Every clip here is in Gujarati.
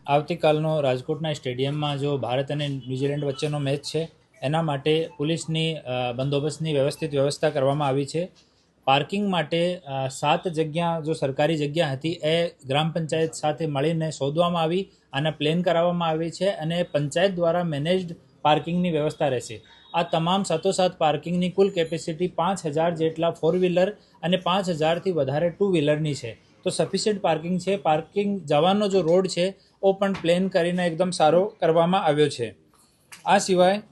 આવતીકાલનો રાજકોટના સ્ટેડિયમમાં જો ભારત અને ન્યૂઝીલેન્ડ વચ્ચેનો મેચ છે એના માટે પોલીસની બંદોબસ્તની વ્યવસ્થિત વ્યવસ્થા કરવામાં આવી છે. પાર્કિંગ માટે 7 જગ્યા જો સરકારી જગ્યા હતી એ ગ્રામ પંચાયત સાથે મળીને શોધવામાં આવી અને પ્લેન કરાવવામાં આવી છે અને પંચાયત દ્વારા મેનેજ્ડ પાર્કિંગની વ્યવસ્થા રહેશે. આ તમામ સાથોસાથ પાર્કિંગની કુલ કેપેસિટી 5000 જેટલા 4 વ્હીલર અને 5000થી વધારે 2 વ્હીલરની છે. તો સફિશિયન્ટ પાર્કિંગ છે. પાર્કિંગ જવાનો જો રોડ છે ઓ પણ પ્લેન કરીને એકદમ સારો કરવામાં આવ્યો છે. આ સિવાય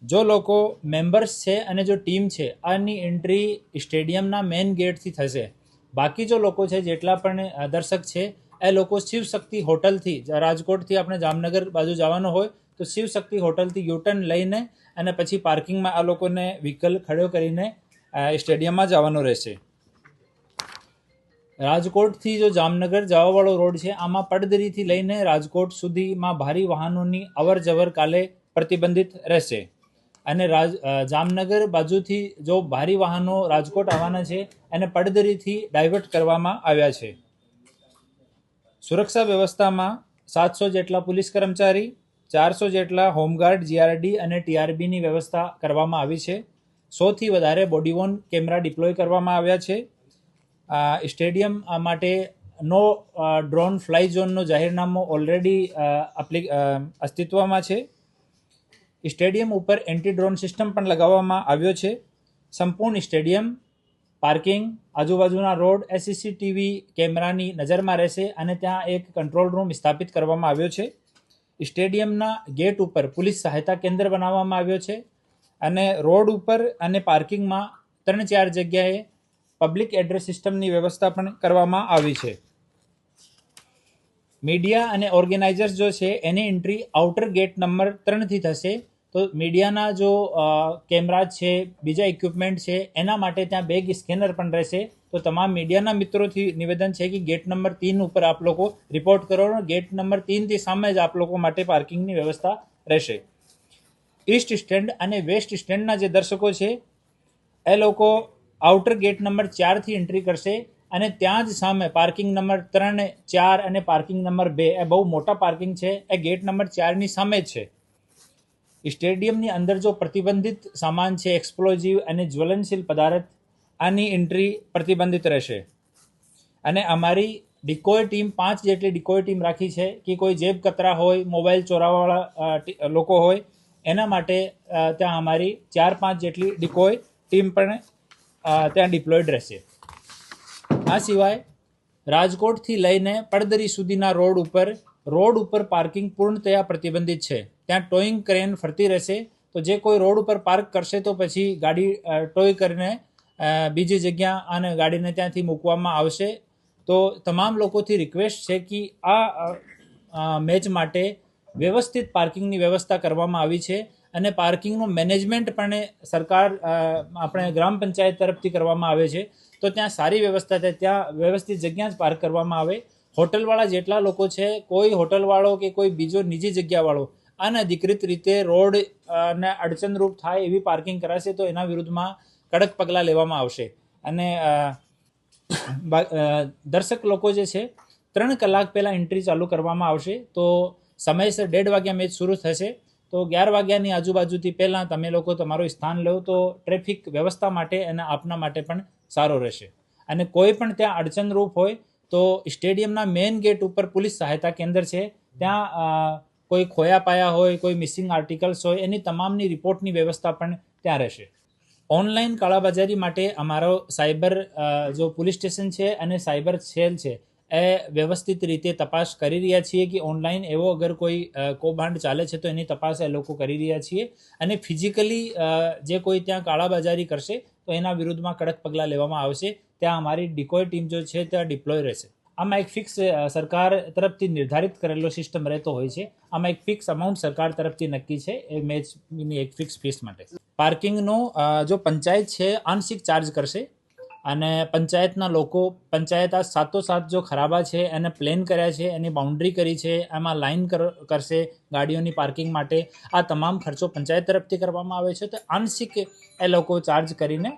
જો લોકો મેમ્બર્સ છે અને જો ટીમ છે આની એન્ટ્રી સ્ટેડિયમના મેઇન ગેટથી થશે. બાકી જો લોકો છે જેટલા પણ દર્શક છે એ લોકો શિવશક્તિ હોટલથી રાજકોટથી આપણે જામનગર બાજુ જવાનો હોય તો શિવશક્તિ હોટલથી યુટર્ન લઈને અને પછી પાર્કિંગમાં આ લોકોને વ્હીકલ ખડો કરીને સ્ટેડિયમમાં જવાનું રહેશે. રાજકોટથી જો જામનગર જવાવાળો રોડ છે આમાં પડદરીથી લઈને રાજકોટ સુધીમાં ભારે વાહનોની અવર જવર કાલે પ્રતિબંધિત રહેશે અને જામનગર બાજુથી જો ભારે વાહનો રાજકોટ આવવાના છે એને પડદરીથી ડાયવર્ટ કરવામાં આવ્યા છે. સુરક્ષા વ્યવસ્થામાં 700 જેટલા પોલીસ કર્મચારી, 400 જેટલા હોમગાર્ડ, જીઆરડી અને ટીઆરબીની વ્યવસ્થા કરવામાં આવી છે. 100થી વધારે બોડીવોર્ન કેમેરા ડિપ્લોય કરવામાં આવ્યા છે. સ્ટેડિયમ માટે નો ડ્રોન ફ્લાય ઝોનનો જાહેરનામું ઓલરેડી અસ્તિત્વમાં છે. સ્ટેડિયમ ઉપર એન્ટી ડ્રોન સિસ્ટમ પણ લગાવવામાં આવ્યો છે. સંપૂર્ણ સ્ટેડિયમ પાર્કિંગ આજુબાજુના રોડ સીસીટીવી કેમેરાની નજરમાં રહેશે અને ત્યાં એક કંટ્રોલ રૂમ સ્થાપિત કરવામાં આવ્યો છે. સ્ટેડિયમના ગેટ ઉપર પોલીસ સહાયતા કેન્દ્ર બનાવવામાં આવ્યો છે અને રોડ ઉપર અને પાર્કિંગમાં 3-4 જગ્યાએ પબ્લિક એડ્રેસ સિસ્ટમની વ્યવસ્થા પણ કરવામાં આવી છે. મીડિયા અને ઓર્ગેનાઇઝર્સ જો છે એની એન્ટ્રી આઉટર ગેટ નંબર 3થી થશે. તો મીડિયાના જો કેમેરા છે, બીજા ઇક્વિપમેન્ટ છે એના માટે ત્યાં બેગ સ્કેનર પણ રહેશે. તો તમામ મીડિયાના મિત્રોથી નિવેદન છે કે ગેટ નંબર 3 ઉપર આપ લોકો રિપોર્ટ કરો. ગેટ નંબર 3થી સામે જ આપ લોકો માટે પાર્કિંગની વ્યવસ્થા રહેશે. ઈસ્ટ સ્ટેન્ડ અને વેસ્ટ સ્ટેન્ડના જે દર્શકો છે એ લોકો આઉટર ગેટ નંબર 4થી એન્ટ્રી કરશે અને ત્યાં જ સામે પાર્કિંગ નંબર 3, 4 અને પાર્કિંગ નંબર 2 એ બહુ મોટા પાર્કિંગ છે એ ગેટ નંબર 4ની સામે જ છે. સ્ટેડિયમની અંદર જો પ્રતિબંધિત સામાન છે, એક્સપ્લોઝિવ અને જ્વલનશીલ પદાર્થ, આની એન્ટ્રી પ્રતિબંધિત રહેશે. અને અમારી ડિકોય ટીમ 5 જેટલી ડિકોય ટીમ રાખી છે કે કોઈ જેબ કતરા હોય, મોબાઈલ ચોરાવાળા લોકો હોય એના માટે ત્યાં અમારી 4-5 જેટલી ડિકોય ટીમ પણ ત્યાં ડિપ્લોયડ રહેશે. આ સિવાય રાજકોટથી લઈને પડદરી સુધીના રોડ ઉપર પાર્કિંગ પૂર્ણતયા પ્રતિબંધિત છે. ત્યાં ટોઈંગ ક્રેન ફરતી રહેશે. તો જે કોઈ રોડ ઉપર પાર્ક કરશે તો પછી ગાડી ટોય કરીને બીજી જગ્યા અને ગાડીને ત્યાંથી મૂકવામાં આવશે. તો તમામ લોકોથી રિક્વેસ્ટ છે કે આ મેચ માટે વ્યવસ્થિત પાર્કિંગની વ્યવસ્થા કરવામાં આવી છે અને પાર્કિંગનું મેનેજમેન્ટ પણ સરકાર આપણે ગ્રામ પંચાયત તરફથી કરવામાં આવે છે. તો ત્યાં સારી વ્યવસ્થા છે, ત્યાં વ્યવસ્થિત જગ્યા જ પાર્ક કરવામાં આવે. હોટલવાળા જેટલા લોકો છે, કોઈ હોટલવાળો કે કોઈ બીજો નિજી જગ્યાવાળો અનધિકૃત રીતે રોડ ને અડચણરૂપ થાય એવી પાર્કિંગ કરાશે તો એના વિરુદ્ધમાં કડક પગલાં લેવામાં આવશે. અને દર્શક લોકો જે છે 3 કલાક પહેલાં એન્ટ્રી ચાલુ કરવામાં આવશે. તો સમયસર 1:30 વાગ્યા મેચ શરૂ થશે. તો 11 વાગ્યાની આજુબાજુથી પહેલાં તમે લોકો તમારું સ્થાન લો તો ટ્રાફિક વ્યવસ્થા માટે અને આપના માટે પણ સારો રહેશે. અને કોઈ પણ ત્યાં અડચણરૂપ હોય તો સ્ટેડિયમના મેઇન ગેટ ઉપર પોલીસ સહાયતા કેન્દ્ર છે. ત્યાં કોઈ ખોયા પાયા હોય, કોઈ મિસિંગ આર્ટિકલ્સ હોય એની તમામની રિપોર્ટની વ્યવસ્થા પણ ત્યાં રહેશે. ઓનલાઈન કાળાબજારી માટે અમારો સાયબર જો પોલીસ સ્ટેશન છે અને સાયબર સેલ છે એ વ્યવસ્થિત રીતે તપાસ કરી રહ્યા છીએ કે ઓનલાઈન એવો અગર કોઈ કૌભાંડ ચાલે છે તો એની તપાસ એ લોકો કરી રહ્યા છીએ. અને ફિઝિકલી જે કોઈ ત્યાં કાળાબજારી કરશે તો એના વિરુદ્ધમાં કડક પગલાં લેવામાં આવશે. ત્યાં અમારી ડિકોય ટીમ જો છે ત્યાં ડિપ્લોય રહેશે. આમાં એક ફિક્સ સરકાર તરફથી નિર્ધારિત કરેલો સિસ્ટમ રહેતો હોય છે. આમાં એક ફિક્સ અમાઉન્ટ સરકાર તરફથી નક્કી છે એ મેચની એક ફિક્સ ફીસ માટે. પાર્કિંગનો જો પંચાયત છે આંશિક ચાર્જ કરશે અને પંચાયતના લોકો પંચાયત આ સાથોસાથ જો ખરાબા છે એને પ્લેન કર્યા છે, એની બાઉન્ડ્રી કરી છે, એમાં લાઇન કરશે ગાડીઓની પાર્કિંગ માટે, આ તમામ ખર્ચો પંચાયત તરફથી કરવામાં આવે છે. તો આંશિક એ લોકો ચાર્જ કરીને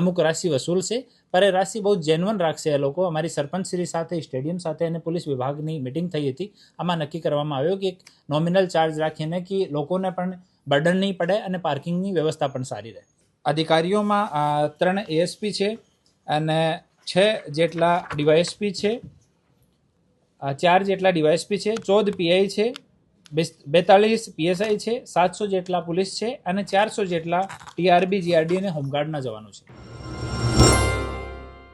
અમુક રાશિ વસૂલશે, પર એ રાશિ બહુ જેન્યુઅન રાખશે એ લોકો. અમારી સરપંચશ્રી સાથે, સ્ટેડિયમ સાથે અને પોલીસ વિભાગની મિટિંગ થઈ હતી. આમાં નક્કી કરવામાં આવ્યો કે એક નોમિનલ ચાર્જ રાખીને કે લોકોને પણ બર્ડન નહીં પડે અને પાર્કિંગની વ્યવસ્થા પણ સારી રહે. અધિકારીઓમાં 3 ASP છે અને 6 જેટલા DYSP છે, 4 જેટલા DYSP છે, 14 PI છે, 42 PSI છે, 700 જેટલા પોલીસ છે અને 400 જેટલા TRB, GRD અને હોમગાર્ડના જવાનો છે.